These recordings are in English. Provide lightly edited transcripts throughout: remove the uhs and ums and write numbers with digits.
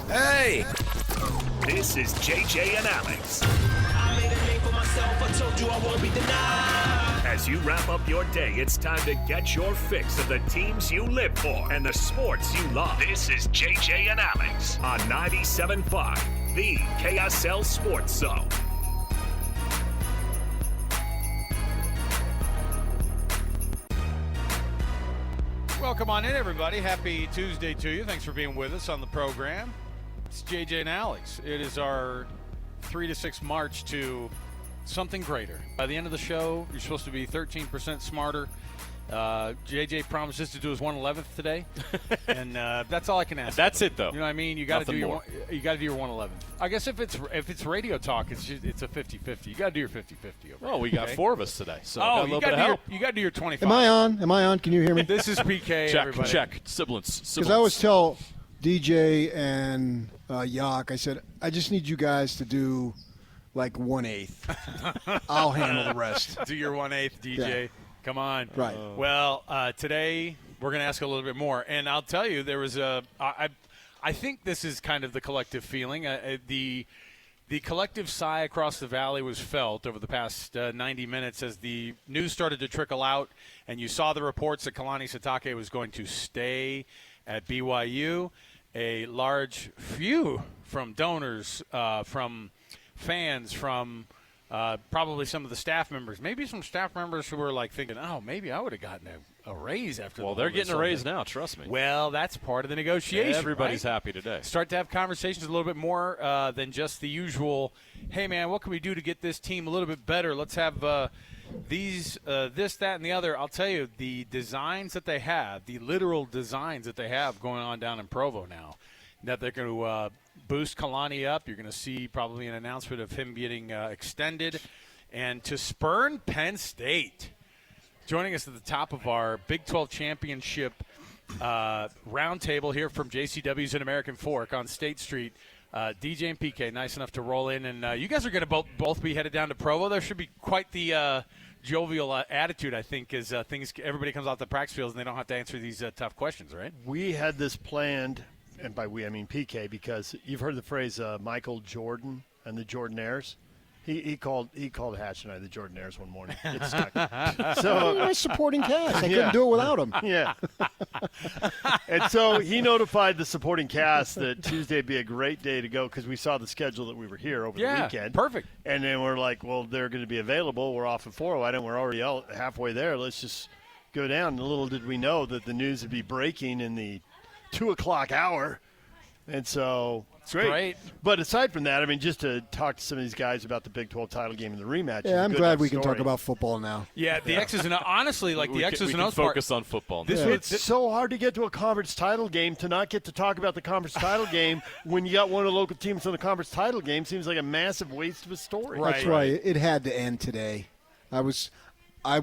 Hey! This is JJ and Alex. I made a name for myself, I told you I won't be denied. As you wrap up your day, it's time to get your fix of the teams you live for and the sports you love. This is JJ and Alex on 97.5, the KSL Sports Zone. Welcome on in, everybody. Happy Tuesday to you. Thanks for being with us on the program. It's JJ and Alex. It is our 3 to 6 march to something greater. By the end of the show, you're supposed to be 13% smarter. JJ promises to do his 111th today, and that's all I can ask. That's it, though. You know what I mean? You got to do your 111th. I guess if it's radio talk, it's a 50-50. You got to do your 50-50. Well, we got 4 of us today, so you got to do your 25. Am I on? Can you hear me? This is PK. check, everybody. check. Sibilance. Because I always tell DJ and Yak, I said, I just need you guys to do like 1/8. I'll handle the rest. Do your 1/8, DJ. Yeah. Come on. Right. Well, today we're going to ask a little bit more. And I'll tell you, there was I think this is kind of the collective feeling. The collective sigh across the valley was felt over the past 90 minutes as the news started to trickle out, and you saw the reports that Kalani Sitake was going to stay at BYU. A large few from donors, from fans, from probably some of the staff members, maybe some staff members who were like thinking, oh, maybe I would have gotten a raise after. Well, they're getting a raise now, trust me. Well, that's part of the negotiation. Everybody's right? happy today. Start to have conversations a little bit more than just the usual, hey, man, what can we do to get this team a little bit better? Let's have this, that, and the other. I'll tell you, the designs that they have, the literal designs that they have going on down in Provo now, that they're going to boost Kalani up. You're going to see probably an announcement of him getting extended. And to spurn Penn State, joining us at the top of our Big 12 Championship roundtable here from JCW's in American Fork on State Street, DJ and PK, nice enough to roll in. And you guys are going to both be headed down to Provo. There should be quite the jovial attitude, I think, as everybody comes off the practice fields and they don't have to answer these tough questions, right? We had this planned, and by we I mean PK, because you've heard the phrase Michael Jordan and the Jordanaires. He called Hatch and I the Jordanaires one morning. It stuck. So Nice supporting cast. I couldn't do it without him. Yeah. And so he notified the supporting cast that Tuesday would be a great day to go because we saw the schedule that we were here over the weekend. Perfect. And then we're like, well, they're going to be available. We're off at 4:00, and we're already out halfway there. Let's just go down. And little did we know that the news would be breaking in the 2 o'clock hour. And so it's great. But aside from that, I mean, just to talk to some of these guys about the Big 12 title game and the rematch. Yeah, I'm glad we can talk about football now. Yeah, the X's and O's. Honestly, like the X's and O's part. Focus on football. It's so hard to get to a conference title game to not get to talk about the conference title game when you got one of the local teams in the conference title game seems like a massive waste of a story. That's right. It had to end today. I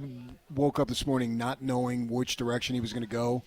woke up this morning not knowing which direction he was going to go.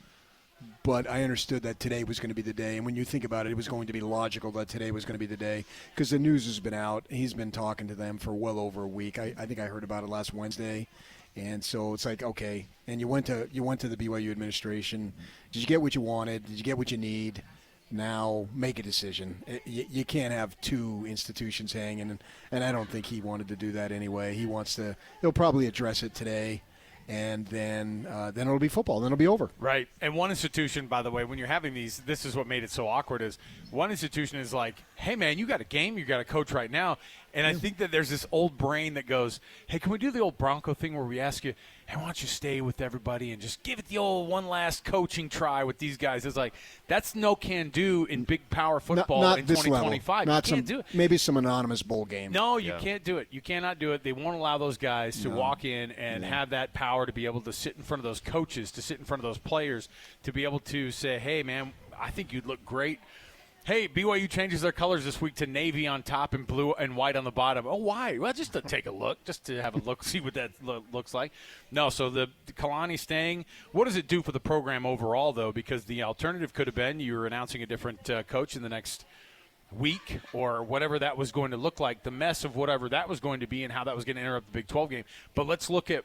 But I understood that today was going to be the day. And when you think about it, it was going to be logical that today was going to be the day because the news has been out. He's been talking to them for well over a week. I think I heard about it last Wednesday. And so it's like, okay. And you went to the BYU administration. Did you get what you wanted? Did you get what you need? Now make a decision. You can't have two institutions hanging. And I don't think he wanted to do that anyway. He'll probably address it today. And then it'll be football. Then it'll be over. Right. And one institution, by the way, when you're having these, this is what made it so awkward is one institution is like, hey, man, you got a game. You got a coach right now. And I think that there's this old brain that goes, hey, can we do the old Bronco thing where we ask you, hey, why don't you stay with everybody and just give it the old one last coaching try with these guys? It's like, that's no can do in big power football not in this 2025. Level. You can't do it. Maybe some anonymous bowl game. No, you can't do it. You cannot do it. They won't allow those guys to walk in and have that power to be able to sit in front of those coaches, to sit in front of those players, to be able to say, hey, man, I think you'd look great. Hey, BYU changes their colors this week to navy on top and blue and white on the bottom. Oh, why? Well, just to take a look, just to have a look, see what that looks like. No, so the Kalani staying, what does it do for the program overall, though? Because the alternative could have been you were announcing a different coach in the next week or whatever that was going to look like, the mess of whatever that was going to be and how that was going to interrupt the Big 12 game. But let's look at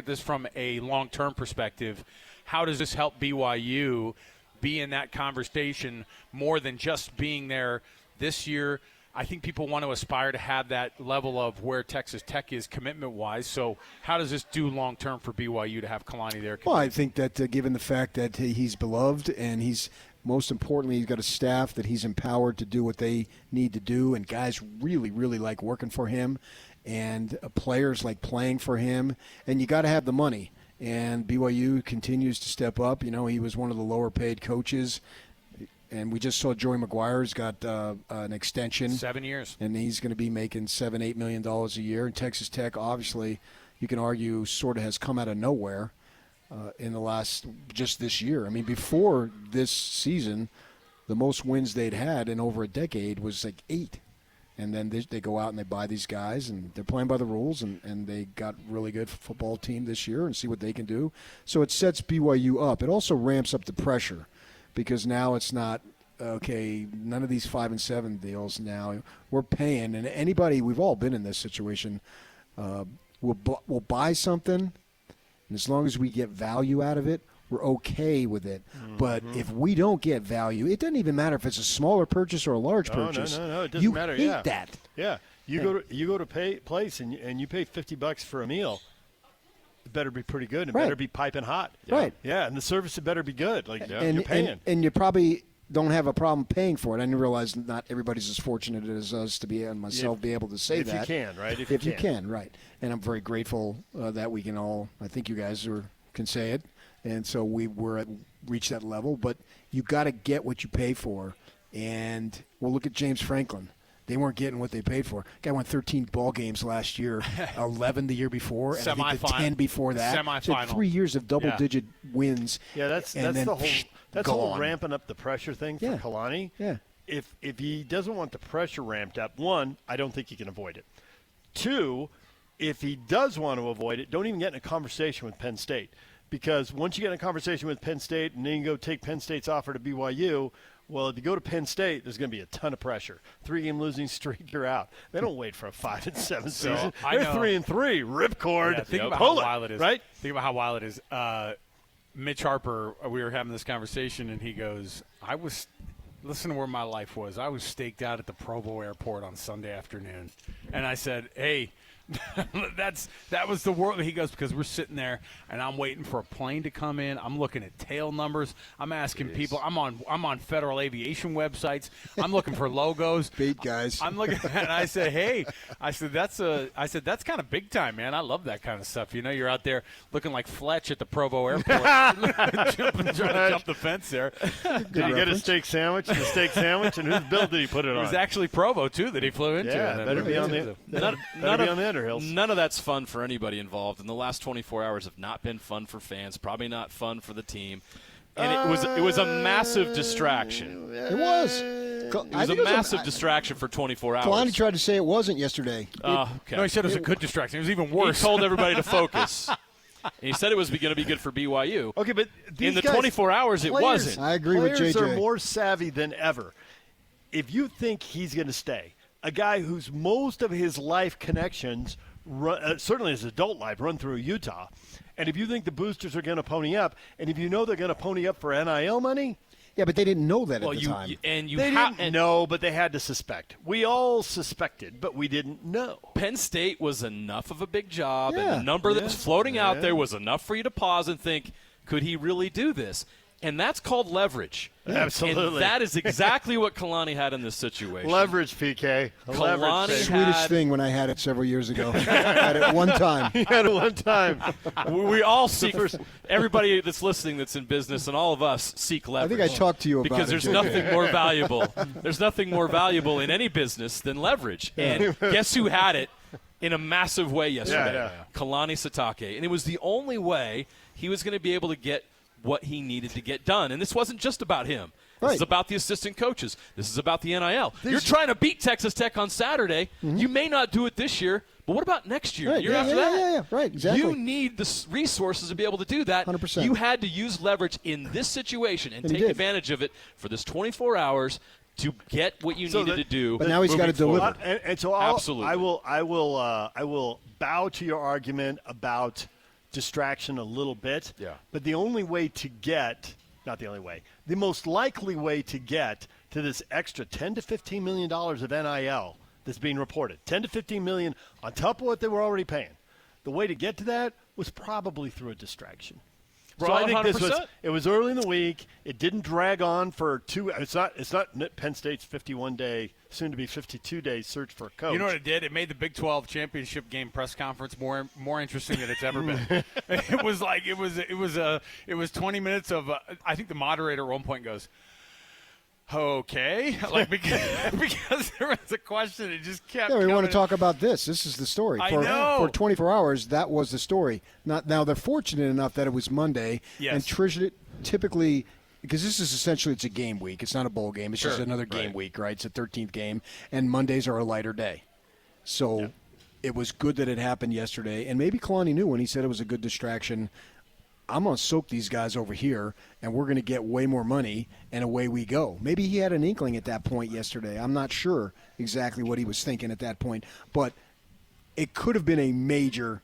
this from a long-term perspective. How does this help BYU be in that conversation more than just being there this year. I think people want to aspire to have that level of where Texas Tech is commitment-wise. So how does this do long-term for BYU to have Kalani there? Well, I think that given the fact that he's beloved and he's most importantly, he's got a staff that he's empowered to do what they need to do, and guys really, really like working for him, and players like playing for him, and you got to have the money. And BYU continues to step up. You know, he was one of the lower-paid coaches. And we just saw Joey McGuire's got an extension. 7 years. And he's going to be making $7-8 million a year. And Texas Tech, obviously, you can argue, sort of has come out of nowhere in the last, just this year. I mean, before this season, the most wins they'd had in over a decade was like 8. And then they go out and they buy these guys, and they're playing by the rules, and they got a really good football team this year and see what they can do. So it sets BYU up. It also ramps up the pressure. Because now it's not, okay, none of these 5 and 7 deals now. We're paying, and anybody, we've all been in this situation, we'll buy something, and as long as we get value out of it, we're okay with it. Mm-hmm. But if we don't get value, it doesn't even matter if it's a smaller purchase or a large purchase. No, it doesn't matter. You hate that. Yeah, you go to place and you pay $50 for a meal. It better be pretty good. It better be piping hot. Yeah. Right. Yeah, and the service had better be good. Like you're paying. And you probably don't have a problem paying for it. I didn't realize not everybody's as fortunate as us to be, and myself, be able to say that. If you can, right? If you can, right. And I'm very grateful that we can all, I think you guys can say it, and so we're reached that level. But you got to get what you pay for. And we'll look at James Franklin. They weren't getting what they paid for. Guy won 13 ball games last year, 11 the year before, and I think the 10 before that. Semifinal. So 3 years of double-digit wins. Yeah, that's the whole ramping up the pressure thing for Kalani. Yeah. If he doesn't want the pressure ramped up, 1, I don't think he can avoid it. 2, if he does want to avoid it, don't even get in a conversation with Penn State. Because once you get in a conversation with Penn State and then you go take Penn State's offer to BYU, well, if you go to Penn State, there's going to be a ton of pressure. 3-game losing streak, you're out. They don't wait for a 5 and 7 season. They're 3-3, ripcord. Yeah, think about how wild it is. Right? Think about how wild it is. Mitch Harper, we were having this conversation, and he goes, listen to where my life was. I was staked out at the Provo airport on Sunday afternoon. And I said, hey, that was the world. He goes, because we're sitting there and I'm waiting for a plane to come in. I'm looking at tail numbers. I'm asking people. I'm on Federal Aviation websites. I'm looking for logos. Bait guys. I'm looking at, and I said, hey, that's kind of big time, man. I love that kind of stuff. You know, you're out there looking like Fletch at the Provo airport, trying to jump the fence there. Did he get a steak sandwich? And whose bill did he put it on? It was actually Provo too that he flew into. Yeah, better be on the None of that's fun for anybody involved, and the last 24 hours have not been fun for fans, probably not fun for the team. And it was a massive distraction. It was. It was a massive distraction for 24 hours. Kalani tried to say it wasn't yesterday. Okay. No, he said it was a good distraction. It was even worse. He told everybody to focus. And he said it was going to be good for BYU. Okay, but in the 24 hours, it wasn't. I agree with JJ. Players are more savvy than ever. If you think he's going to stay, a guy whose most of his life connections, certainly his adult life, run through Utah, and if you think the boosters are going to pony up, and if you know they're going to pony up for NIL money. Yeah, but they didn't know that at the time. They didn't know, but they had to suspect. We all suspected, but we didn't know. Penn State was enough of a big job, and the number that was floating out there was enough for you to pause and think, could he really do this? And that's called leverage. Absolutely. And that is exactly what Kalani had in this situation. Leverage, PK. Kalani Swedish thing when I had it several years ago. I had it one time. He had it one time. We all seek, everybody that's listening that's in business and all of us seek leverage. I think I talked to you about it. Because there's nothing more valuable. There's nothing more valuable in any business than leverage. And guess who had it in a massive way yesterday? Yeah. Kalani Sitake. And it was the only way he was going to be able to get what he needed to get done. And this wasn't just about him. This is about the assistant coaches. This is about the NIL. You're trying to beat Texas Tech on Saturday. Mm-hmm. You may not do it this year, but what about next year? Right. Year after that? Yeah, right, exactly. You need the resources to be able to do that. 100%. You had to use leverage in this situation and take advantage of it for this 24 hours to get what you needed to do. But now he's got to deliver. And so absolutely. I will bow to your argument about distraction a little bit. Yeah. But the only way to get not the only way, the most likely way to get to this extra $10 to $15 million of NIL that's being reported, 10 to 15 million on top of what they were already paying. The way to get to that was probably through a distraction. So I think 100%. it was early in the week. It didn't drag on for it's not Penn State's 51-day, soon to be 52-day search for a coach. You know what it did? It made the Big 12 championship game press conference more interesting than it's ever been. It was 20 minutes of I think the moderator at one point goes, okay, like because there was a question, it just kept. Yeah, we want to coming. talk about this. This is the story. I know. For 24 hours, that was the story. Now they're fortunate enough that it was Monday, Yes. and typically, because this is essentially it's a game week. It's not a bowl game. It's just another game week, right? It's a 13th game, and Mondays are a lighter day. So it was good that it happened yesterday, and maybe Kalani knew when he said it was a good distraction. I'm going to soak these guys over here, and we're going to get way more money, and away we go. Maybe he had an inkling at that point yesterday. I'm not sure exactly what he was thinking at that point, but it could have been a major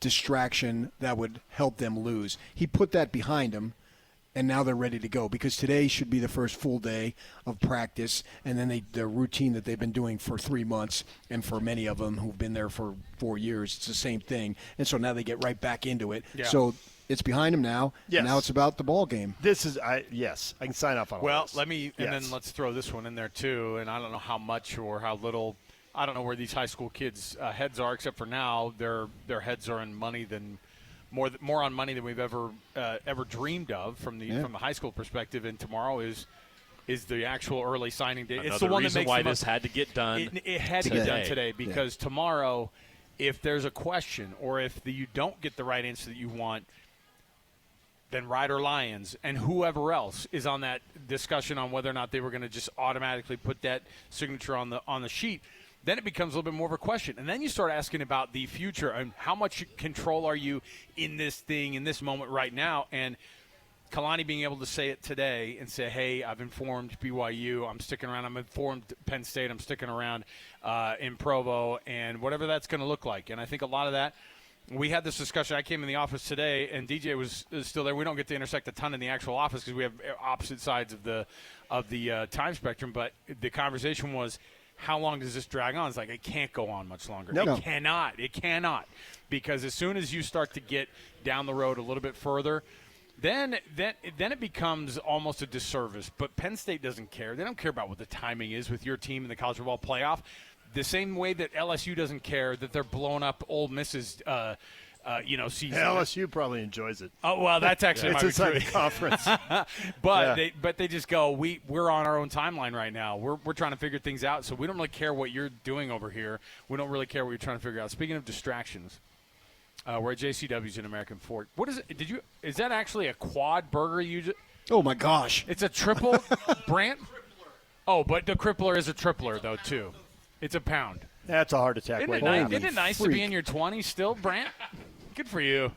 distraction that would help them lose. He put that behind him, and now they're ready to go because today should be the first full day of practice, and then the routine that they've been doing for 3 months, and for many of them who've been there for 4 years, it's the same thing. And so now they get right back into it. Yeah. So it's behind him now. Yes. And now it's about the ball game. This is I can sign off on all Well, this. and then let's throw this one in there too. And I don't know how much or how little. I don't know where these high school kids' heads are, except for now their heads are in money than more on money than we've ever dreamed of from the high school perspective. And tomorrow is the actual early signing day. It's the one that makes why this had to get done. It had to get done today because tomorrow, if there's a question or if you don't get the right answer that you want, then Ryder Lyons and whoever else is on that discussion on whether or not they were going to just automatically put that signature on the sheet, then it becomes a little bit more of a question. And then you start asking about the future and how much control are you in this thing, in this moment right now. And Kalani being able to say it today and say, hey, I've informed BYU, I'm sticking around. I'm informed Penn State, I'm sticking around in Provo, and whatever that's going to look like. And I think a lot of that, we had this discussion. I came in the office today, and DJ was still there. We don't get to intersect a ton in the actual office because we have opposite sides of the time spectrum. But the conversation was, how long does this drag on? It's like, it can't go on much longer. Nope. It cannot. It cannot. Because as soon as you start to get down the road a little bit further, then it becomes almost a disservice. But Penn State doesn't care. They don't care about what the timing is with your team in the college football playoff. The same way that LSU doesn't care that they're blowing up Ole Miss's season. LSU probably enjoys it. Oh well, that's actually It's inside the conference. But they just go, we're on our own timeline right now. We're trying to figure things out, so we don't really care what you're doing over here. We don't really care what you're trying to figure out. Speaking of distractions, we're at JCW's in American Fork. What is it? Is that actually a quad burger you just? Oh, my gosh. It's a triple, Brant? Oh, but the crippler is a tripler, though, too. It's a pound. That's a heart attack. Isn't it nice to be in your 20s still, Brant? Good for you.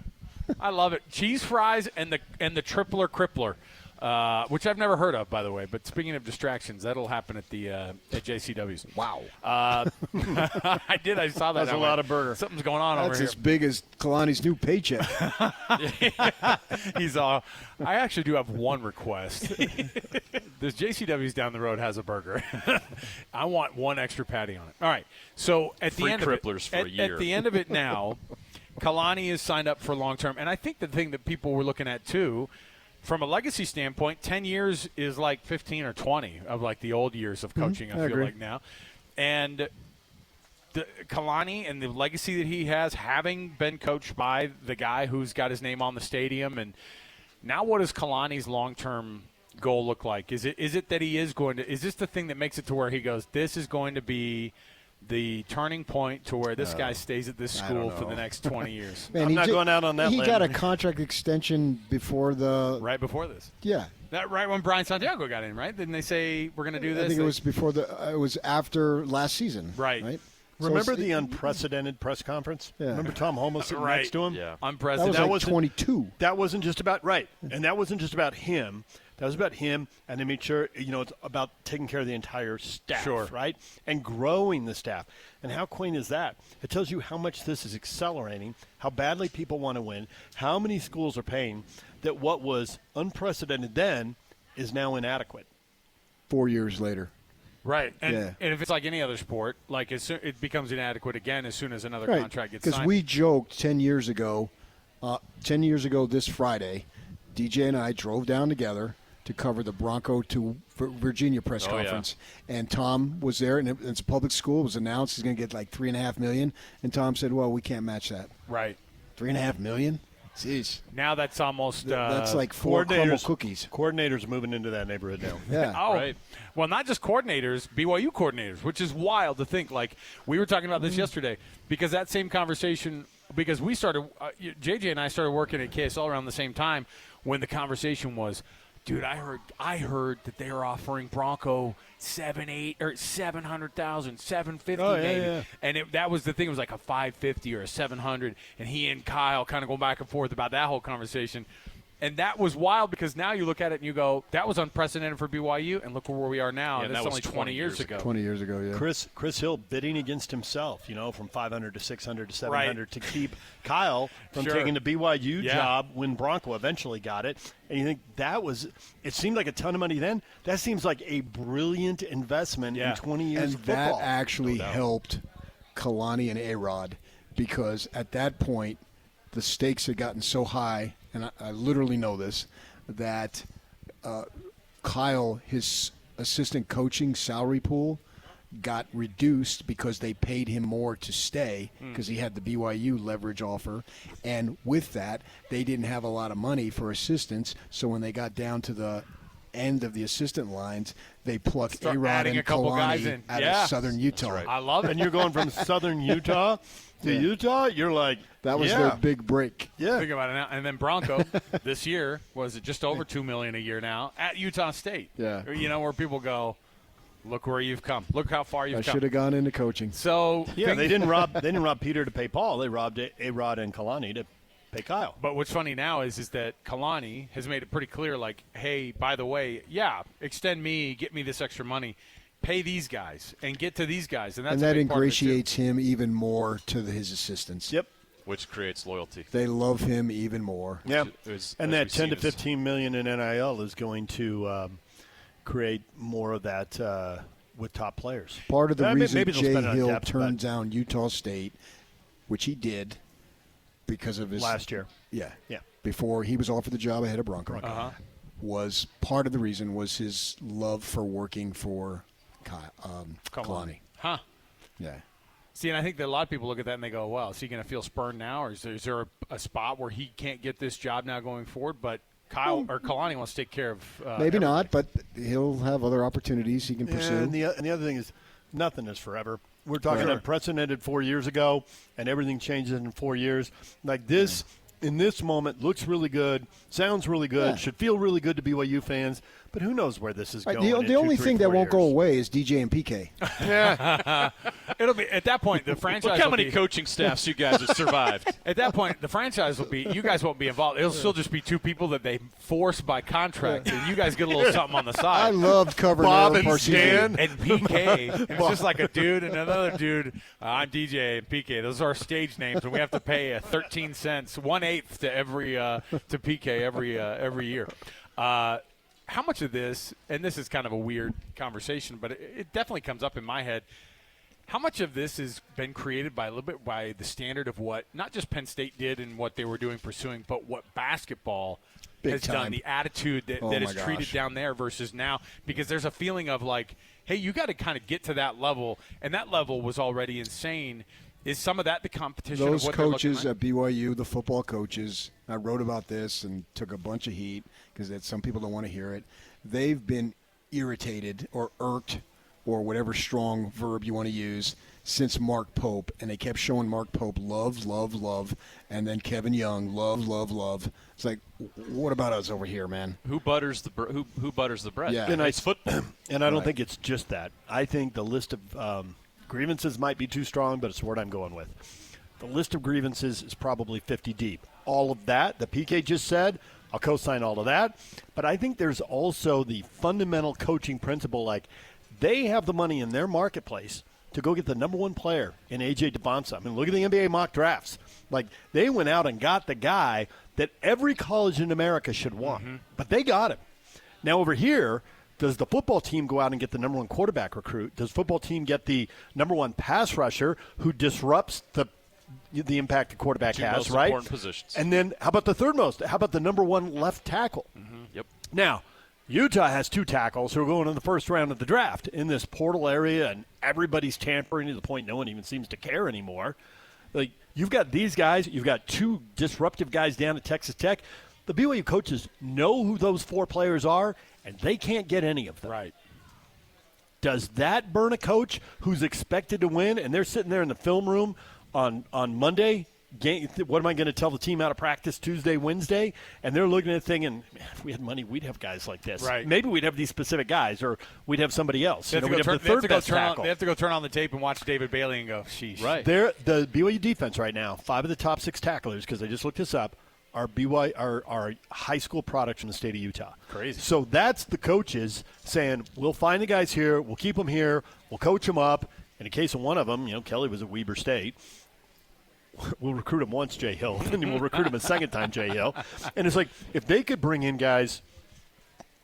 I love it. Cheese fries and the tripler crippler, which I've never heard of, by the way. But speaking of distractions, that'll happen at the at JCW's. Wow. I did. I saw that. That's a lot of burger. Something's going on That's over here. as big as Kalani's new paycheck. He's all. I actually do have one request. This JCW's down the road has a burger. I want one extra patty on it. All right. So at Free the end cripplers for a year. At the end of it now, Kalani is signed up for long term, and I think the thing that people were looking at too, from a legacy standpoint, 10 years is like 15 or 20 of like the old years of coaching. I feel agree. like now, and Kalani and the legacy that he has, having been coached by the guy who's got his name on the stadium, and now what does Kalani's long-term goal look like? Is it that he is going to – is this the thing that makes it to where he goes, this is going to be the turning point to where this guy stays at this school for the next 20 years? Man, I'm not going out on that He limb. got a contract extension before the – Right before this. Yeah. That right when Brian Santiago got in, right? Didn't they say we're going to do this? I think it was before it was after last season. Right. So Remember it's- the unprecedented press conference? Yeah. Remember Tom Homo sitting Right. next to him? Yeah. That Unprecedented. was like 22. That wasn't just about and that wasn't just about him. That was about him, and to make sure it's about taking care of the entire staff, Sure. right? And growing the staff. And how quaint is that? It tells you how much this is accelerating, how badly people want to win, how many schools are paying that what was unprecedented then is now inadequate. 4 years later. Right, and Yeah. and if it's like any other sport, like it becomes inadequate again as soon as another contract gets signed. Because we joked 10 years ago this Friday, DJ and I drove down together to cover the Bronco to Virginia press conference. And Tom was there, and it's a public school. It was announced he's going to get like $3.5 million. And Tom said, well, we can't match that. Right. $3.5 million? Jeez. Now that's almost that's like 4 crumble cookies. Coordinators moving into that neighborhood now. Yeah. Oh, Right. Well, not just coordinators, BYU coordinators, which is wild to think. Like, we were talking about this yesterday because that same conversation, because we started, JJ and I started working at KSL around the same time when the conversation was, dude, I heard that they were offering Bronco 700,000, 750 maybe. Yeah. And that was the thing. It was like a 550 or a 700. And he and Kyle kind of go back and forth about that whole conversation. And that was wild because now you look at it and you go, that was unprecedented for BYU, and look where we are now. Yeah, and that that's was only 20 years ago. 20 years ago, yeah. Chris Hill bidding against himself, from 500 to 600 to 700 to keep Kyle from Sure. taking the BYU Yeah. job when Bronco eventually got it. And you think it seemed like a ton of money then. That seems like a brilliant investment in 20 years And of football. that actually helped Kalani and A-Rod because at that point the stakes had gotten so high, and I literally know this, that Kyle, his assistant coaching salary pool, got reduced because they paid him more to stay because he had the BYU leverage offer. And with that, they didn't have a lot of money for assistants. So when they got down to the end of the assistant lines, they plucked Start A-Rod adding and a couple guys Kalani in. out Yeah. of Southern Utah. right. I love it. And you're going from Southern Utah to Utah, you're like, That was yeah. their big break. Yeah. Think about it now. And then Bronco this year was just over $2 million a year now at Utah State. Yeah. Where people go, look where you've come. Look how far you've I come. should have gone into coaching. So Yeah, they didn't rob Peter to pay Paul. They robbed A-Rod and Kalani to pay Kyle. But what's funny now is that Kalani has made it pretty clear, like, hey, by the way, extend me, get me this extra money, pay these guys, and get to these guys. And that's that a big part of it, too. ingratiates him even more to his assistants. Yep. Which creates loyalty. They love him even more. Yeah. As And that we've 10 to seen is- 15 million in NIL is going to create more of that with top players. Part of the reason maybe they'll Jay spend it on Hill depth, turned but down Utah State, which he did because of his last year. Yeah. Yeah. Before he was offered the job ahead of Bronco. Uh-huh. Was part of the reason was his love for working for Kalani. Huh. Yeah. See, and I think that a lot of people look at that and they go, well, is he going to feel spurned now? Or is there a spot where he can't get this job now going forward? But Kalani wants to take care of Maybe everything. not, but he'll have other opportunities he can pursue. And the other thing is, nothing is forever. We're talking Right. unprecedented 4 years ago, and everything changes in 4 years. Like this, in this moment, looks really good, sounds really good, Yeah. should feel really good to BYU fans. But who knows where this is Right, going? the only thing that won't go away is DJ and PK. It'll be at that point the franchise. Look how will many be, coaching staffs you guys have survived. At that point, the franchise will be. You guys won't be involved. It'll still just be two people that they force by contract, and you guys get a little something on the I side. loved covering Bob Aaron and Parsons. Stan. And PK, it's just like a dude and another dude. I'm DJ and PK. Those are our stage names, and we have to pay a 13 cents, 1/8 to every to PK every year. How much of this, and this is kind of a weird conversation, but it definitely comes up in my head. How much of this has been created by a little bit by the standard of what not just Penn State did and what they were doing pursuing, but what basketball has done, time. the attitude that, Oh that my is treated gosh. down there versus now, because there's a feeling of like, hey, you got to kind of get to that level, and that level was already insane. Is some of that the competition Those of what they're coaches looking at BYU, the football coaches, I wrote about this and took a bunch of heat because some people don't want to hear it. They've been irritated or irked or whatever strong verb you want to use since Mark Pope, and they kept showing Mark Pope love, love, love, and then Kevin Young love, love, love. It's like, what about us over here, man? Who butters the who butters the bread? Yeah. And It's football. And I don't Right. think it's just that. I think the list of grievances might be too strong, but it's the word I'm going with. The list of grievances is probably 50 deep. All of that, the PK just said, I'll co-sign all of that. But I think there's also the fundamental coaching principle, like they have the money in their marketplace to go get the number one player in A.J. Devonsa. I mean, look at the NBA mock drafts. Like, they went out and got the guy that every college in America should want. But they got him. Now, over here, does the football team go out and get the number one quarterback recruit? Does football team get the number one pass rusher who disrupts the impact the quarterback has, most right? important positions. And then how about the third most? How about the number one left tackle? Yep. Now, Utah has 2 tackles who are going in the first round of the draft in this portal area, and everybody's tampering to the point no one even seems to care anymore. Like, you've got these guys. You've got 2 disruptive guys down at Texas Tech. The BYU coaches know who those 4 players are, and they can't get any of them. Right. Does that burn a coach who's expected to win, and they're sitting there in the film room on Monday? What am I going to tell the team out of practice Tuesday, Wednesday? And they're looking at it thinking, man, if we had money, we'd have guys like this. Right. Maybe we'd have these specific guys, or we'd have somebody else. They have, we'd have the third best tackle. They have to go turn on the tape and watch David Bailey and go, sheesh. Right. The BYU defense right now, 5 of the top 6 tacklers, because I just looked this up, are high school products from the state of Utah. Crazy. So that's the coaches saying, we'll find the guys here, we'll keep them here, we'll coach them up. In the case of one of them, Kelly was at Weber State. We'll recruit him once, Jay Hill, and then we'll recruit him a second time, Jay Hill. And it's like, if they could bring in guys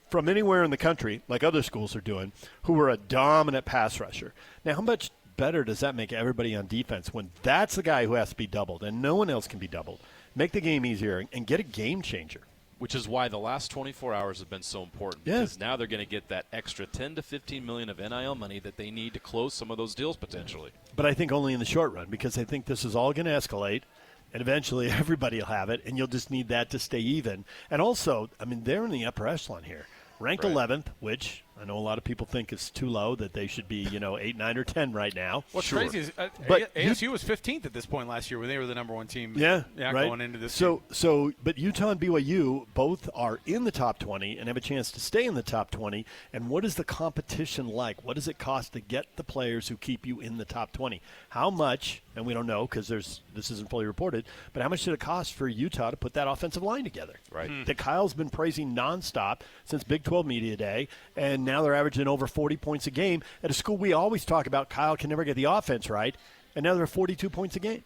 from anywhere in the country, like other schools are doing, who are a dominant pass rusher. Now, how much better does that make everybody on defense when that's the guy who has to be doubled and no one else can be doubled? Make the game easier and get a game changer. Which is why the last 24 hours have been so important. Yeah. Because now they're going to get that extra 10 to 15 million of NIL money that they need to close some of those deals potentially. But I think only in the short run, because I think this is all going to escalate, and eventually everybody will have it, and you'll just need that to stay even. And also, I mean, they're in the upper echelon here. Ranked Right. 11th, which I know a lot of people think is too low, that they should be, 8, 9, or 10 right now. What's Sure. crazy is But ASU was 15th at this point last year when they were the number one team. Yeah, right. Going into this. But Utah and BYU both are in the top 20 and have a chance to stay in the top 20. And what is the competition like? What does it cost to get the players who keep you in the top 20? How much? And we don't know because this isn't fully reported. But how much did it cost for Utah to put that offensive line together? Right. That Kyle's been praising nonstop since Big 12 Media Day, and now they're averaging over 40 points a game at a school we always talk about. Kyle can never get the offense right, and now they're 42 points a game.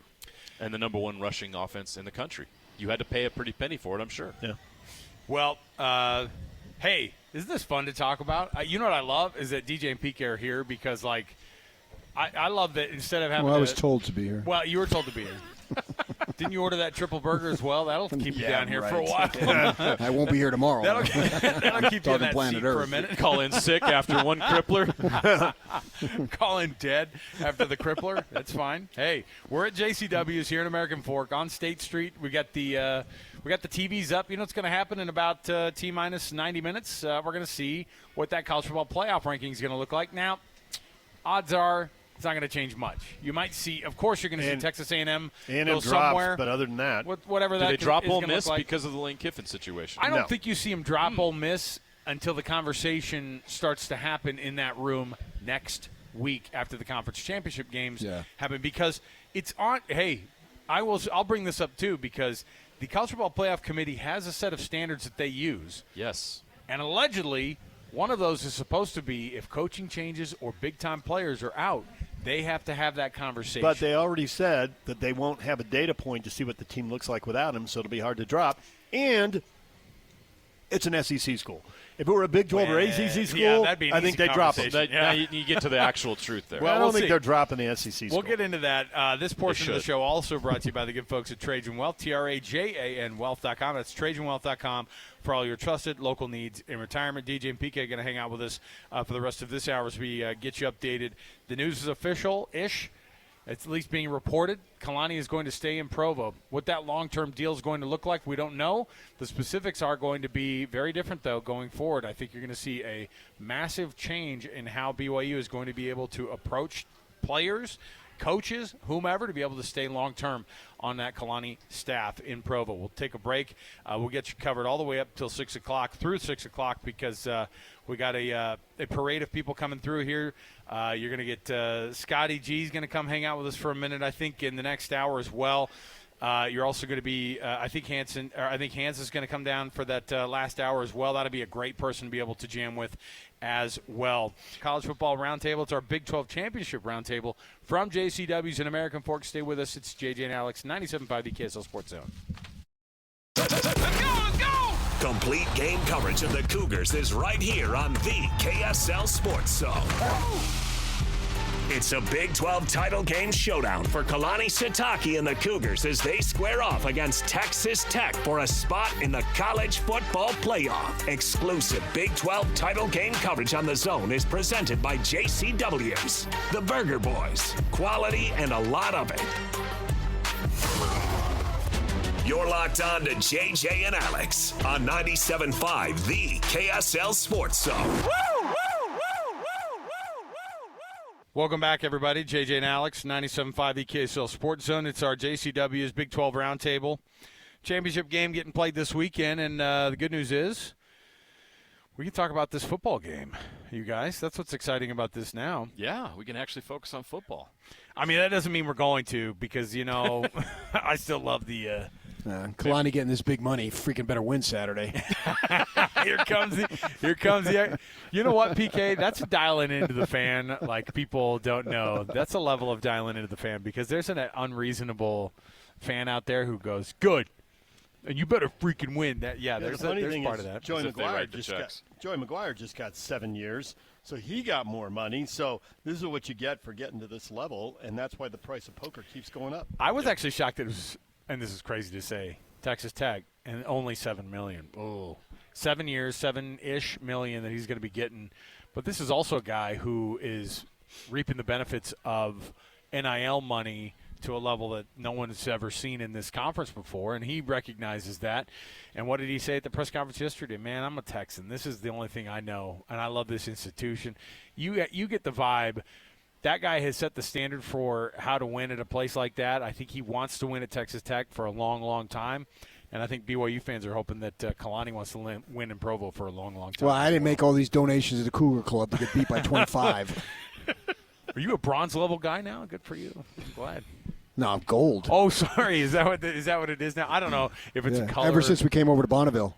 And the number one rushing offense in the country. You had to pay a pretty penny for it, I'm sure. Yeah. Well, hey, isn't this fun to talk about? You know what I love is that DJ and PK are here because, like, I love that instead of having Well, I was told to be here. Well, you were told to be here. Didn't you order that triple burger as well? That'll keep you down here for a while. I won't be here tomorrow. That'll keep you in that Planet seat for a Earth. minute. Call in sick after one crippler. Call in dead after the crippler. That's fine. Hey, we're at JCW's here in American Fork on State Street. We got the TVs up. You know what's going to happen in about T-minus 90 minutes? We're going to see what that college football playoff ranking is going to look like. Now, odds are it's not going to change much. You might see, of course, you're going to see Texas A&M go somewhere. But other than that, whatever that Do they drop is Ole gonna Miss look like. because of the Lane Kiffin situation? I don't No. think you see them drop Ole Miss until the conversation starts to happen in that room next week after the conference championship games happen, because it's on. Hey, I'll bring this up too, because the College Football Playoff Committee has a set of standards that they use. Yes. And allegedly, one of those is supposed to be if coaching changes or big-time players are out, they have to have that conversation. but they already said that they won't have a data point to see what the team looks like without him, so it'll be hard to drop. And it's an SEC school. If it were a Big 12 or ACC school, that'd be an I think easy they drop them. conversation. Now you get to the actual truth there. Well, I don't we'll think see. they're dropping the SEC school. We'll get into that. This portion of the should. show also brought to you by the good folks at Trajan Wealth, TRAJAN Wealth.com. That's TrajanWealth.com for all your trusted local needs in retirement. DJ and PK are going to hang out with us for the rest of this hour as we get you updated. The news is official-ish. It's at least being reported. Kalani is going to stay in Provo. What that long-term deal is going to look like, we don't know. The specifics are going to be very different, though, going forward. I think you're going to see a massive change in how BYU is going to be able to approach players, coaches, whomever, to be able to stay long-term on that Kalani staff in Provo. We'll take a break. We'll get you covered all the way up till 6 o'clock, through 6 o'clock, because we got a parade of people coming through here. You're going to get Scotty G's going to come hang out with us for a minute, I think, in the next hour as well. You're also going to be, I think Hans is going to come down for that last hour as well. That'll be a great person to be able to jam with as well. College Football Roundtable. It's our Big 12 Championship Roundtable from JCW's and American Forks. Stay with us. It's JJ and Alex, 97.5 the KSL Sports Zone. Let's go! Complete game coverage of the Cougars is right here on the KSL Sports Zone. It's a Big 12 title game showdown for Kalani Sitake and the Cougars as they square off against Texas Tech for a spot in the college football playoff. Exclusive Big 12 title game coverage on the Zone is presented by JCW's, the Burger Boys. Quality and a lot of it. You're locked on to JJ and Alex on 97.5, the KSL Sports Zone. Welcome back, everybody. JJ and Alex, 97.5 the KSL Sports Zone. It's our JCW's Big 12 Roundtable. Championship game getting played this weekend, and the good news is we can talk about this football game, you guys. That's what's exciting about this now. Yeah, we can actually focus on football. I mean, that doesn't mean we're going to because, I still love the Kalani getting this big money, freaking better win Saturday. Here comes the. You know what, PK? That's dialing into the fan like people don't know. That's a level of dialing into the fan because there's an unreasonable fan out there who goes, good, and you better freaking win. That there's part of that. Joey McGuire just got 7 years, so he got more money. So this is what you get for getting to this level, and that's why the price of poker keeps going up. I was actually shocked that it was. And this is crazy to say, Texas Tech, and only $7 million. Oh, 7 years, $7-ish million that he's going to be getting. But this is also a guy who is reaping the benefits of NIL money to a level that no one has ever seen in this conference before, and he recognizes that. And what did he say at the press conference yesterday? Man, I'm a Texan. This is the only thing I know, and I love this institution. You get the vibe. That guy has set the standard for how to win at a place like that. I think he wants to win at Texas Tech for a long, long time. And I think BYU fans are hoping that Kalani wants to win in Provo for a long, long time. Well, I didn't make all these donations to the Cougar Club to get beat by 25. Are you a bronze level guy now? Good for you. I'm glad. No, I'm gold. Oh, sorry. Is that what it is now? I don't know if it's a color. Ever since we came over to Bonneville.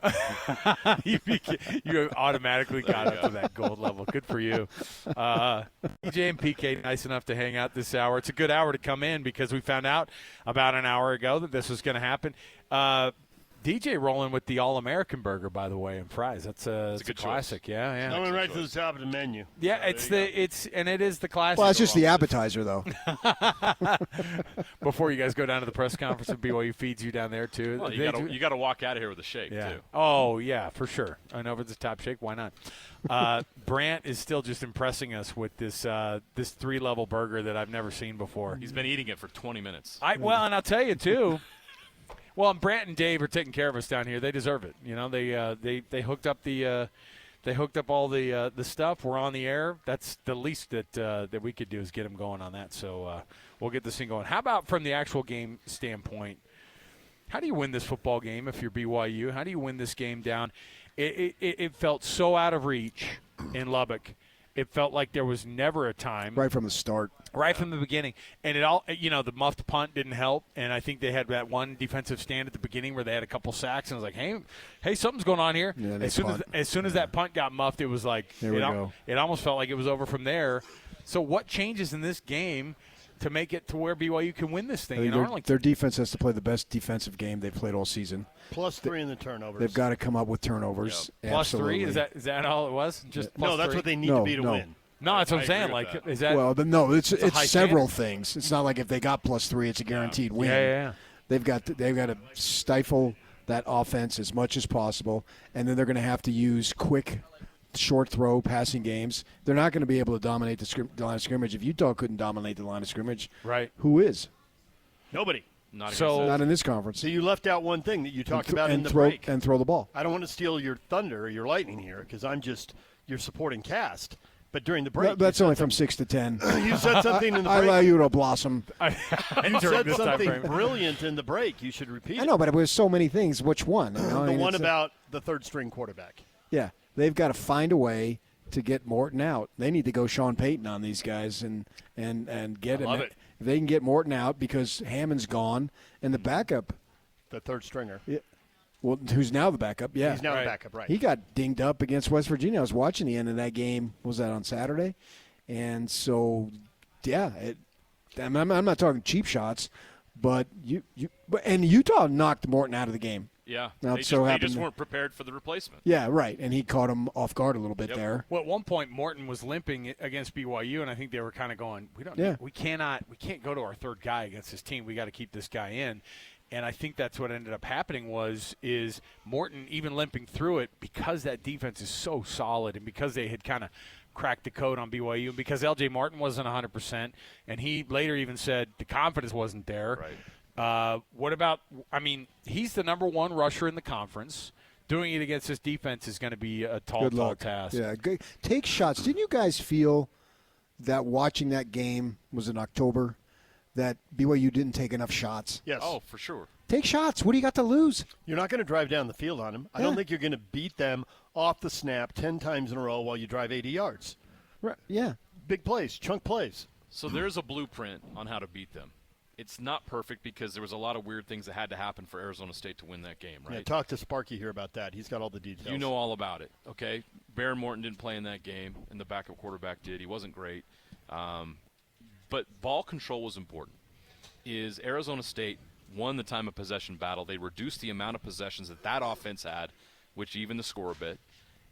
you automatically got up to that gold level. Good for you. DJ and PK nice enough to hang out this hour. It's a good hour to come in because we found out about an hour ago that this was going to happen. DJ rolling with the All-American burger, by the way, and fries. That's a classic. Choice. Yeah. Coming right to the top of the menu. Yeah, it is the classic. Well, it's just the appetizer, though. Before you guys go down to the press conference, and BYU feeds you down there too. Well, you got to walk out of here with a shake too. Oh yeah, for sure. I know if it's a top shake, why not? Brant is still just impressing us with this 3-level burger that I've never seen before. He's been eating it for 20 minutes. And I'll tell you too. Well, and Brant and Dave are taking care of us down here. They deserve it. They hooked up all the stuff. We're on the air. That's the least that we could do is get them going on that. So we'll get this thing going. How about from the actual game standpoint? How do you win this football game if you're BYU? How do you win this game down? It felt so out of reach in Lubbock. It felt like there was never a time. Right from the start. Right from the beginning. And it all, the muffed punt didn't help. And I think they had that one defensive stand at the beginning where they had a couple sacks. And I was like, hey, something's going on here. Yeah, as soon as that punt got muffed, it was like, it almost felt like it was over from there. So what changes in this game to make it to where BYU can win this thing in Arlington? Their defense has to play the best defensive game they've played all season. +3 in the turnovers. They've got to come up with turnovers. Yep. +3? Is that all it was? Just no, that's what they need to be to win. No, that's what I'm saying. Like, is that? Well, no, it's several standard things. It's not like if they got +3, it's a guaranteed win. Yeah. They've got to stifle that offense as much as possible, and then they're going to have to use quick, short throw passing games. They're not going to be able to dominate the line of scrimmage. If Utah couldn't dominate the line of scrimmage, right? Who is? Nobody. Not in this conference. So you left out one thing that you talked about in the break. And throw the ball. I don't want to steal your thunder or your lightning here because I'm just your supporting cast. But during the break, that's only from 6 to 10. You said something in the break. I allow you to blossom. You said something brilliant in the break. You should repeat it. I know, but it was so many things. Which one? The one about the third-string quarterback. Yeah, they've got to find a way to get Morton out. They need to go Sean Payton on these guys and get him. If they can get Morton out because Hammond's gone and the backup. The third stringer. Yeah. Well, who's now the backup? Yeah. He's now the backup, right. He got dinged up against West Virginia. I was watching the end of that game. Was that on Saturday? And so, yeah, I'm not talking cheap shots, but and Utah knocked Morton out of the game. Yeah, they just weren't prepared for the replacement. Yeah, right, and he caught him off guard a little bit there. Well, at one point, Morton was limping against BYU, and I think they were kind of going, we can't go to our third guy against this team. We got to keep this guy in. And I think that's what ended up happening is Morton even limping through it because that defense is so solid and because they had kind of cracked the code on BYU and because L.J. Martin wasn't 100%, and he later even said the confidence wasn't there. Right. What about – he's the number one rusher in the conference. Doing it against this defense is going to be a tall task. Yeah, good. Take shots. Didn't you guys feel that watching that game was in October that BYU didn't take enough shots? Yes. Oh, for sure. Take shots. What do you got to lose? You're not going to drive down the field on them. I don't think you're going to beat them off the snap 10 times in a row while you drive 80 yards. Right. Yeah. Big plays, chunk plays. So there's a blueprint on how to beat them. It's not perfect because there was a lot of weird things that had to happen for Arizona State to win that game, right? Yeah, talk to Sparky here about that. He's got all the details. You know all about it, okay? Baron Morton didn't play in that game, and the backup quarterback did. He wasn't great. But ball control was important. Is Arizona State won the time of possession battle. They reduced the amount of possessions that offense had, which evened the score a bit.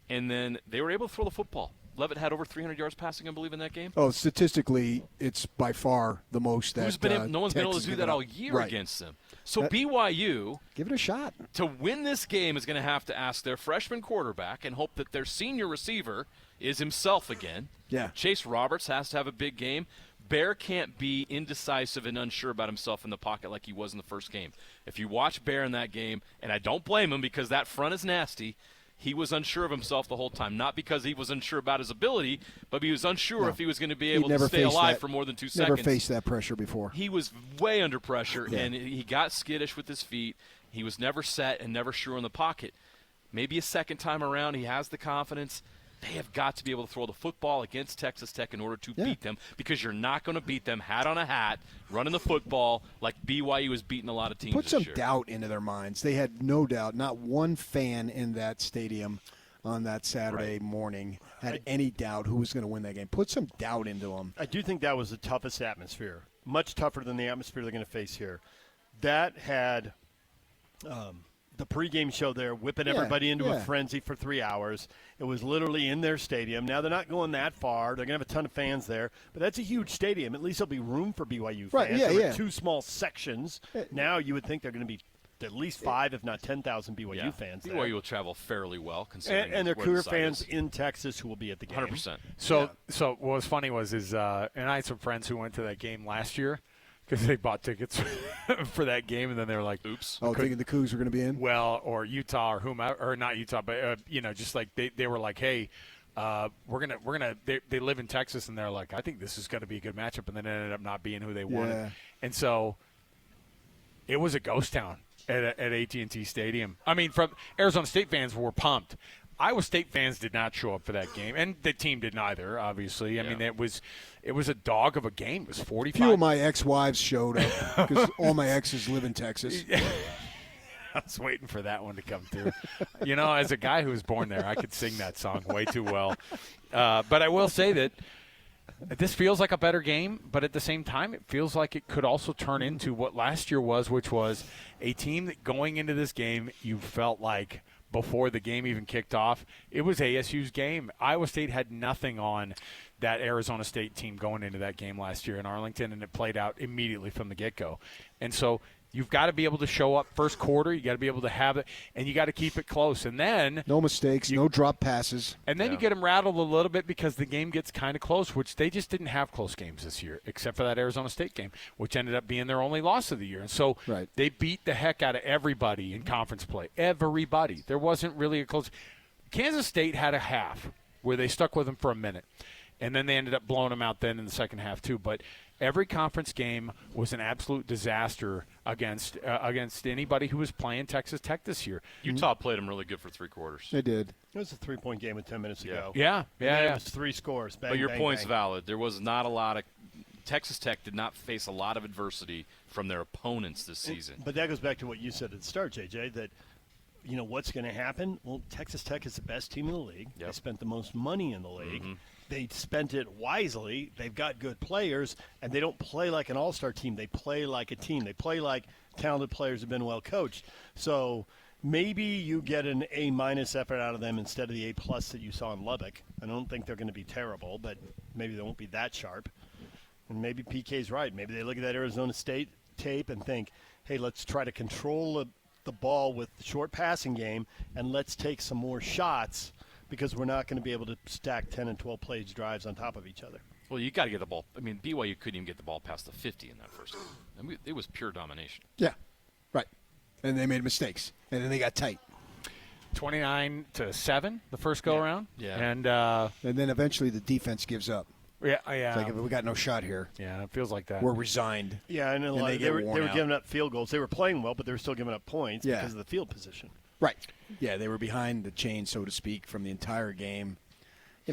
And then they were able to throw the football. Leavitt had over 300 yards passing, I believe, in that game. Oh, statistically, it's by far the most that no one's been able to do that all year against them. So BYU, give it a shot. To win this game is going to have to ask their freshman quarterback and hope that their senior receiver is himself again. Yeah. Chase Roberts has to have a big game. Bear can't be indecisive and unsure about himself in the pocket like he was in the first game. If you watch Bear in that game, and I don't blame him because that front is nasty, he was unsure of himself the whole time. Not because he was unsure about his ability, but he was unsure if he was going to be able to stay alive for more than 2 seconds. Never faced that pressure before. He was way under pressure, and he got skittish with his feet. He was never set and never sure in the pocket. Maybe a second time around he has the confidence. They have got to be able to throw the football against Texas Tech in order to beat them because you're not going to beat them hat on a hat, running the football like BYU has beaten a lot of teams Put some this year. doubt into their minds. They had no doubt. Not one fan in that stadium on that Saturday morning had any doubt who was going to win that game. Put some doubt into them. I do think that was the toughest atmosphere, much tougher than the atmosphere they're going to face here. That had the pregame show there, whipping everybody into a frenzy for 3 hours. It was literally in their stadium. Now they're not going that far. They're going to have a ton of fans there. But that's a huge stadium. At least there'll be room for BYU fans. There were 2 small sections. Now you would think they're going to be at least 5, if not 10,000 BYU fans there. BYU will travel fairly well, considering and their career fans is. in Texas who will be at the game. 100%. So what was funny was and I had some friends who went to that game last year because they bought tickets for that game, and then they were like, "Oops!" Oh, thinking the Cougs were going to be in. Well, or Utah, or whomever, or not Utah, but just like they were like, "Hey, we're gonna." They live in Texas, and they're like, "I think this is going to be a good matchup," and then it ended up not being who they wanted, and so it was a ghost town at AT&T Stadium. I mean, from Arizona State fans were pumped. Iowa State fans did not show up for that game, and the team didn't either, obviously. I mean, it was a dog of a game. It was 45. Few of my ex-wives showed up because all my exes live in Texas. I was waiting for that one to come through. As a guy who was born there, I could sing that song way too well. But I will say that this feels like a better game, but at the same time, it feels like it could also turn into what last year was, which was a team that going into this game, you felt like – before the game even kicked off, it was ASU's game. Iowa State had nothing on that Arizona State team going into that game last year in Arlington, and it played out immediately from the get-go. And so you've got to be able to show up first quarter. You got to be able to have it, and you got to keep it close. And then no mistakes, no drop passes. And then you get them rattled a little bit because the game gets kind of close, which they just didn't have close games this year, except for that Arizona State game, which ended up being their only loss of the year. And so they beat the heck out of everybody in conference play. Everybody. There wasn't really a close. Kansas State had a half where they stuck with them for a minute. and then they ended up blowing them out then in the second half too. But every conference game was an absolute disaster against anybody who was playing Texas Tech this year. Utah played them really good for 3 quarters. They did. It was a 3-point game with 10 minutes to go. Yeah. It was 3 scores. Bang, But your bang, point's bang. valid. There was not a lot of Texas Tech did not face a lot of adversity from their opponents this season. But that goes back to what you said at the start, JJ, that what's going to happen? Well, Texas Tech is the best team in the league. Yep. They spent the most money in the league. They spent it wisely. They've got good players, and they don't play like an all-star team. They play like a team. They play like talented players have been well coached. So maybe you get an A- effort out of them instead of the A+ that you saw in Lubbock. I don't think they're going to be terrible, but maybe they won't be that sharp. And maybe PK's right. Maybe they look at that Arizona State tape and think, hey, let's try to control the ball with the short passing game, and let's take some more shots because we're not going to be able to stack 10 and 12 plays drives on top of each other. Well, you got to get the ball. I mean, BYU couldn't even get the ball past the 50 in that first game. I mean, it was pure domination. Yeah, right. And they made mistakes, and then they got tight. 29-7 the first go around. Yeah. And then eventually the defense gives up. yeah. It's like, if we got no shot here, Yeah, it feels like that. we're resigned. Yeah, and they were get worn out. giving up field goals. They were playing well, but they were still giving up points Yeah. because of the field position. Right. Yeah, they were behind the chain, so to speak, from the entire game.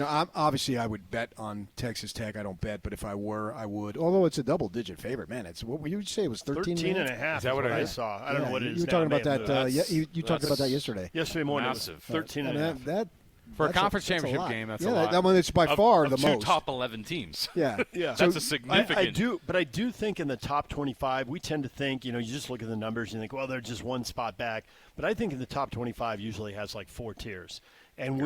Obviously I would bet on Texas Tech. I don't bet, but if I were, I would. Although it's a double-digit favorite, man. It's what would you say? It was 13 and a half Is that what it I is? saw. I don't know what it is You were now. talking about May have that. moved. You talked about that yesterday. Yesterday morning. Massive. It was 13 I and mean, a half. that For a that's conference that's championship lot. game, that's yeah, a lot. That one is by far the two most. top 11 teams. Yeah. Yeah, That's a significant. I do think in the top 25, we tend to think, you just look at the numbers and think, well, they're just one spot back. But I think in the top 25 usually has like 4 tiers. And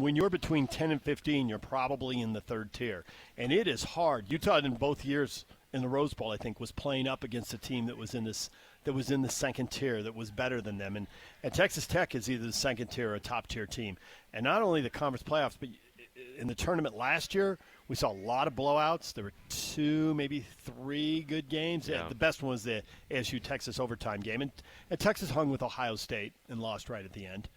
when you're between 10 and 15, you're probably in the 3rd tier. And it is hard. Utah in both years in the Rose Bowl, I think, was playing up against a team that was in the 2nd tier that was better than them. And Texas Tech is either the 2nd tier or a top tier team. And not only the conference playoffs, but in the tournament last year, we saw a lot of blowouts. There were 2, maybe 3 good games. Yeah. The best one was the ASU-Texas overtime game. And Texas hung with Ohio State and lost right at the end.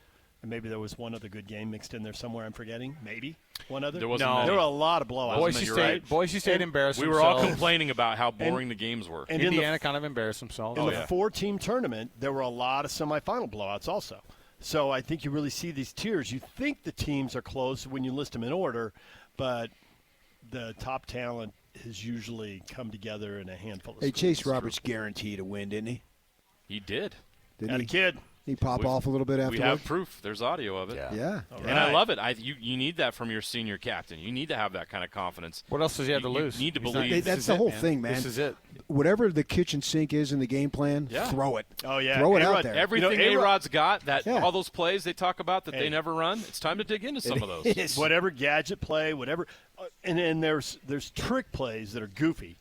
And maybe there was one other good game mixed in there somewhere I'm forgetting. Maybe one other. There wasn't No. many. There were a lot of blowouts. Boise State embarrassed We were all themselves. complaining about how boring the games were. And in Indiana kind of embarrassed themselves. the 4-team tournament, there were a lot of semifinal blowouts also. So I think you really see these tiers. You think the teams are close when you list them in order, but the top talent has usually come together in a handful of Hey, schools. Chase Roberts guaranteed a win, didn't he? He did. Didn't Had he? a kid. He pop off a little bit We afterward. have proof. There's audio of it. Yeah. And I love it. You need that from your senior captain. You need to have that kind of confidence. What else does he have to You lose? need to He's believe. this That's is the it, whole thing, man. This is it. Whatever the kitchen sink is in the game plan, Yeah. throw it. Oh, yeah. Throw it out A-Rod, there. Everything A-Rod- A-Rod's got, Yeah. all those plays they talk about that Hey. they never run, it's time to dig into some of those. It is. whatever gadget play, whatever, and there's trick plays that are goofy,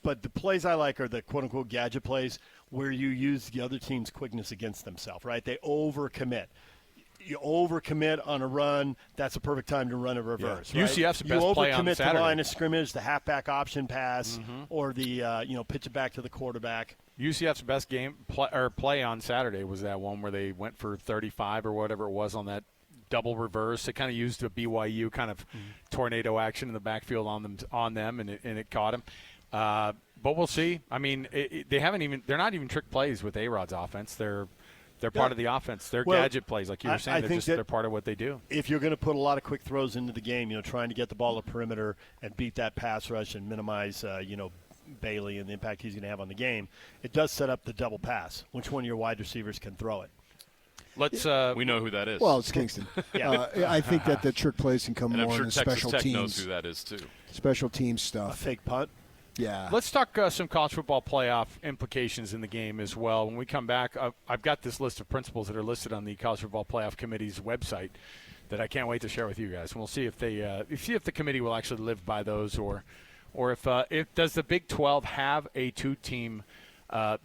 but the plays I like are the quote unquote gadget plays where you use the other team's quickness against themselves. Right? They overcommit. You overcommit on a run. That's a perfect time to run a reverse. Yeah. Right? UCF's the you best play on overcommit to Saturday. line of scrimmage, the halfback option pass, or the pitch it back to the quarterback. UCF's best game play on Saturday was that one where they went for 35 or whatever it was on that double reverse. They kind of used a BYU kind of tornado action in the backfield on them, and it caught them. But we'll see. I mean, they're not even trick plays with A-Rod's offense. They're part of the offense. They're Well, gadget plays, like you were saying. I think that they're part of what they do. If you're going to put a lot of quick throws into the game, trying to get the ball to perimeter and beat that pass rush and minimize, Bailey and the impact he's going to have on the game, it does set up the double pass. Which one of your wide receivers can throw it? Let's. We know who that is. Well, it's Kingston. I think that the trick plays can come and I'm more sure in the Texas special Tech teams. knows who that is, too. Special teams A stuff. fake punt. Yeah. Let's talk some college football playoff implications in the game as well. When we come back, I've got this list of principles that are listed on the College Football Playoff Committee's website that I can't wait to share with you guys. And we'll see if if the committee will actually live by those, or if does the Big 12 have a 2-team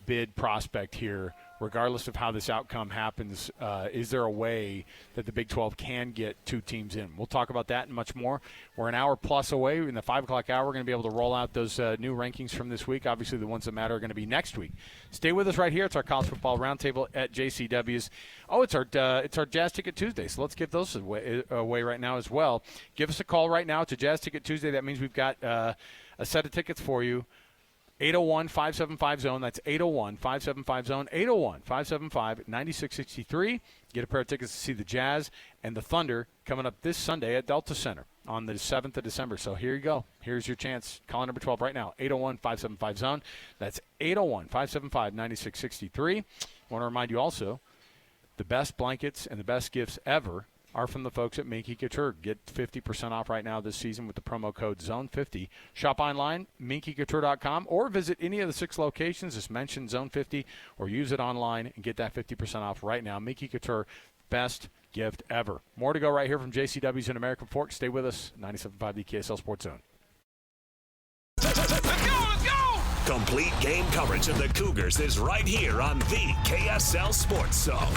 bid prospect here regardless of how this outcome happens, is there a way that the Big 12 can get 2 teams in? We'll talk about that and much more. We're an hour plus away. In the 5 o'clock hour, we're going to be able to roll out those new rankings from this week. Obviously, the ones that matter are going to be next week. Stay with us right here. It's our College Football Roundtable at JCW's. Oh, it's our Jazz Ticket Tuesday, so let's give those away right now as well. Give us a call right now. It's a Jazz Ticket Tuesday. That means we've got a set of tickets for you. 801-575-ZONE. That's 801-575-ZONE. 801-575-9663. Get a pair of tickets to see the Jazz and the Thunder coming up this Sunday at Delta Center on the 7th of December. So here you go. Here's your chance. Call number 12 right now. 801-575-ZONE. That's 801-575-9663. I want to remind you also, the best blankets and the best gifts ever are from the folks at Minky Couture. Get 50% off right now this season with the promo code ZONE50. Shop online, minkycouture.com, or visit any of the 6 locations. Just mention ZONE50 or use it online and get that 50% off right now. Minky Couture, best gift ever. More to go right here from JCW's in American Fork. Stay with us. 97.5 the KSL Sports Zone. Let's go! Complete game coverage of the Cougars is right here on the KSL Sports Zone.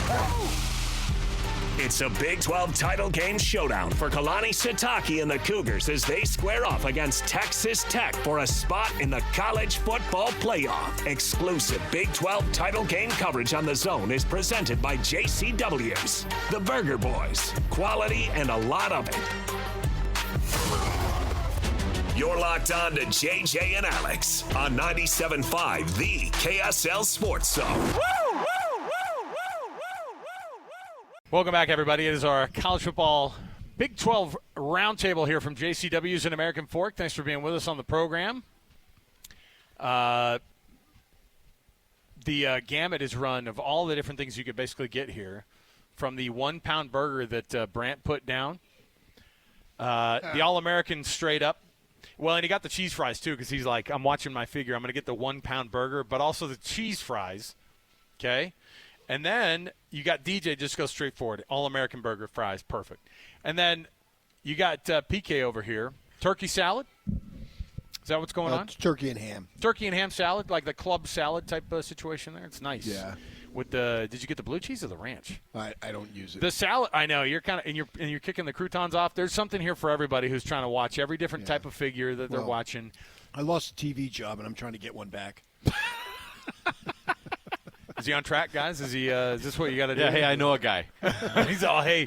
It's a Big 12 title game showdown for Kalani Sitake and the Cougars as they square off against Texas Tech for a spot in the college football playoff. Exclusive Big 12 title game coverage on the Zone is presented by JCW's, the Burger Boys, quality and a lot of it. You're locked on to JJ and Alex on 97.5, the KSL Sports Zone. Welcome back, everybody. It is our college football Big 12 roundtable here from JCW's in American Fork. Thanks for being with us on the program. The gamut is run of all the different things you could basically get here, from the 1-pound burger that Brant put down, the All-American straight up. Well, and he got the cheese fries, too, because he's like, I'm watching my figure. I'm going to get the 1-pound burger, but also the cheese fries, okay? And then you got DJ, just go straight forward. All-American burger, fries, perfect. And then you got PK over here. Turkey salad? Is that what's going on? It's turkey and ham. Turkey and ham salad, like the club salad type situation there. It's nice. Yeah. With the, did you get the blue cheese or the ranch? I don't use it. The salad, I know you're kind of and you're kicking the croutons off. There's something here for everybody who's trying to watch every different type of figure that they're watching. I lost a TV job and I'm trying to get one back. Is he on track, guys? Is he? Is this what you got to do? Yeah. Hey, I know a guy. He's all hey.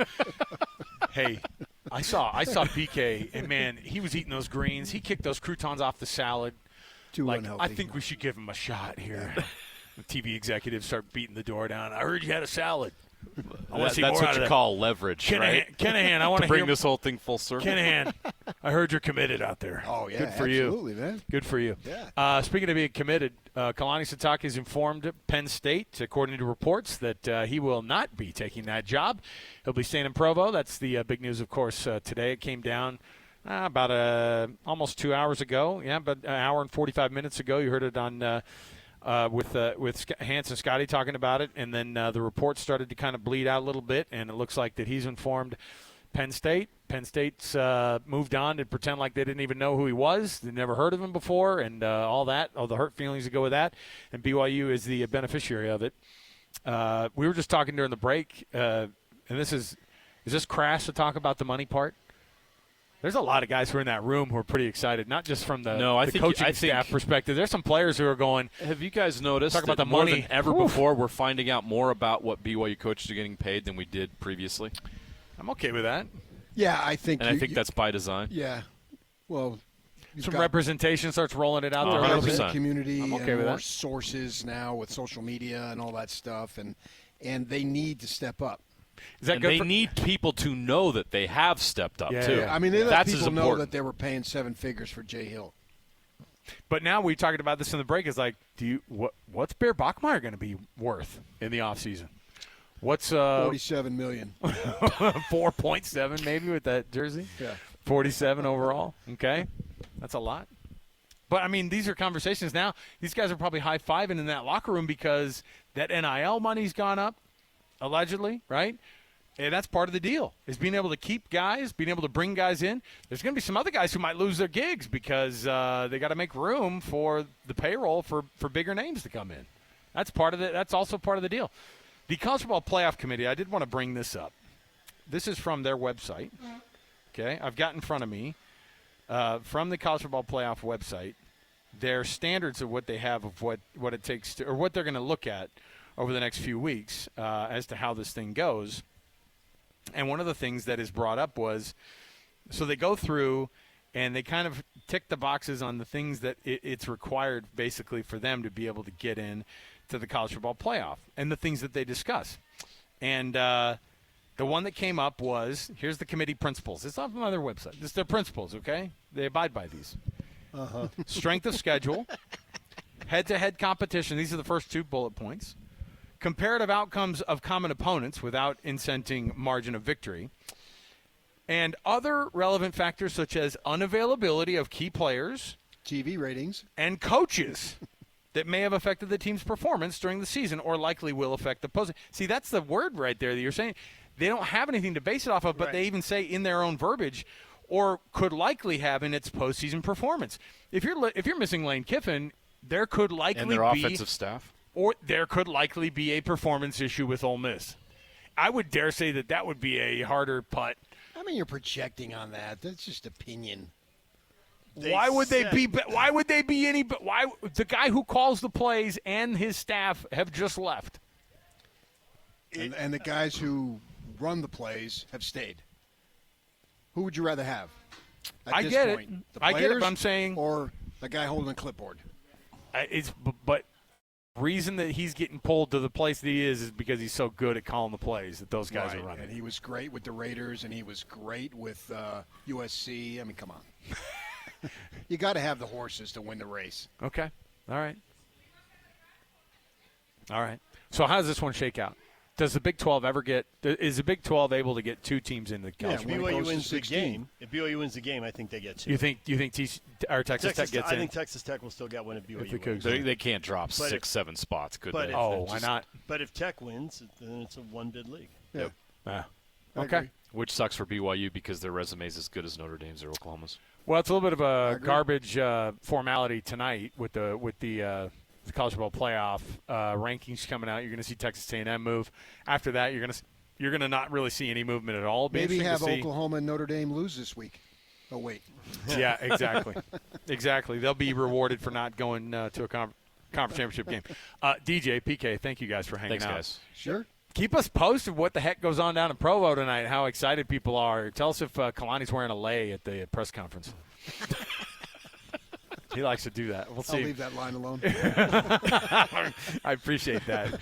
I saw PK and man, he was eating those greens. He kicked those croutons off the salad. Too unhealthy. I think we should give him a shot here. The TV executives start beating the door down. I heard you had a salad. I want to see That's more what out of you that. call leverage, right? Kinahan, I want to bring this whole thing full circle. Kinahan, I heard you're committed out there. Oh, yeah, good for you. Absolutely, man. Good for you. Yeah. Speaking of being committed, Kalani Sitake has informed Penn State, according to reports, that he will not be taking that job. He'll be staying in Provo. That's the big news, of course, today. It came down about almost 2 hours ago. Yeah, but an hour and 45 minutes ago. You heard it on with Hans and Scotty talking about it, and then the reports started to kind of bleed out a little bit, and it looks like that he's informed Penn State. Penn State's moved on to pretend like they didn't even know who he was. They never heard of him before, and all the hurt feelings that go with that, and BYU is the beneficiary of it. We were just talking during the break, and is this crass to talk about the money part? There's a lot of guys who are in that room who are pretty excited, not just from the coaching staff perspective. There's some players who are going. Have you guys noticed talk about the more money than ever before we're finding out more about what BYU coaches are getting paid than we did previously? I'm okay with that. Yeah, I think. And I think that's by design. Yeah. Well, some representation starts rolling it out there. 100%. Community I'm okay and with more that. sources now with social media and all that stuff, and they need to step up. Is that and good they need people to know that they have stepped up, too. Yeah, I mean, they let That's people as know important. that they were paying 7 figures for Jay Hill. But now we talking about this in the break. Is like, what's Bear Bachmeier going to be worth in the offseason? What's $47 million. 4.7 maybe with that jersey? Yeah. 47 overall. Okay. That's a lot. But, I mean, these are conversations now. These guys are probably high-fiving in that locker room because that NIL money's gone up, allegedly, right? And that's part of the deal, is being able to keep guys, being able to bring guys in. There's going to be some other guys who might lose their gigs because they got to make room for the payroll for bigger names to come in. That's part of it. That's also part of the deal. The College Football Playoff Committee, I did want to bring this up. This is from their website. Okay, I've got in front of me from the College Football Playoff website their standards of what they have of what it takes to, or what they're going to look at over the next few weeks as to how this thing goes. And one of the things that is brought up was, so they go through and they kind of tick the boxes on the things that it's required basically for them to be able to get in to the College Football Playoff and the things that they discuss. And the one that came up was, here's the committee principles. It's off on their website. It's their principles, okay? They abide by these. Strength of schedule, head-to-head competition. These are the first 2 bullet points. Comparative outcomes of common opponents without incenting margin of victory. And other relevant factors such as unavailability of key players, TV ratings, and coaches that may have affected the team's performance during the season or likely will affect the opposing. See, that's the word right there that you're saying. They don't have anything to base it off of, but they even say in their own verbiage, or could likely have in its postseason performance. If you're missing Lane Kiffin, there could likely and their offensive staff, or there could likely be a performance issue with Ole Miss. I would dare say that would be a harder putt. I mean, you're projecting on that. That's just opinion. Why would they be any? Why the guy who calls the plays and his staff have just left, and the guys who run the plays have stayed. Who would you rather have? I get it. I get it. But I'm saying, or the guy holding a clipboard. But reason that he's getting pulled to the place that he is because he's so good at calling the plays that those guys are running. And he was great with the Raiders, and he was great with USC. I mean, come on. You got to have the horses to win the race. Okay. All right. So how does this one shake out? Does the Big 12 is the Big 12 able to get 2 teams in the college? Yeah, BYU wins the game. If BYU wins the game, I think they get 2. You think Texas Tech gets in? I think Texas Tech will still get one if BYU wins. They can't drop 6-7 spots, could they? Why not? But if Tech wins, then it's a one-bid league. Yeah. Okay. Which sucks for BYU because their resume is as good as Notre Dame's or Oklahoma's. Well, it's a little bit of a garbage formality tonight with the College Football Playoff rankings coming out. You're going to see Texas A&M move. After that, you're going to not really see any movement at all. Maybe have Oklahoma and Notre Dame lose this week. Oh wait. Yeah, exactly. They'll be rewarded for not going to a conference championship game. DJ, PK, thank you guys for hanging out. Thanks, guys. Sure. Keep us posted what the heck goes on down in Provo tonight, how excited people are. Tell us if Kalani's wearing a lei at the press conference. He likes to do that. We'll see. I'll leave that line alone. I appreciate that.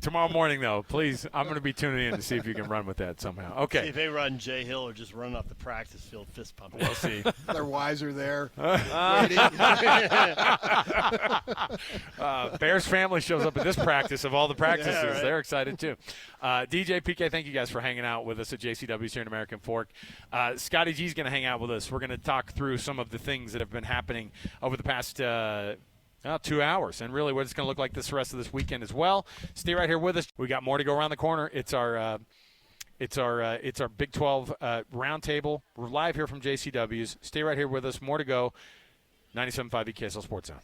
Tomorrow morning, though, please, I'm going to be tuning in to see if you can run with that somehow. Okay. See if they run Jay Hill or just run off the practice field fist pumping. We'll see. Their wives are there. Bears family shows up at this practice of all the practices. Yeah, right. They're excited, too. DJ, PK, thank you guys for hanging out with us at JCW's here in American Fork. Scotty G's going to hang out with us. We're going to talk through some of the things that have been happening over the past 2 hours, and really what it's going to look like this rest of this weekend as well. Stay right here with us. We got more to go around the corner. It's our Big 12 roundtable. We're live here from JCW's. Stay right here with us. More to go. 97.5 EKSL Sports Zone.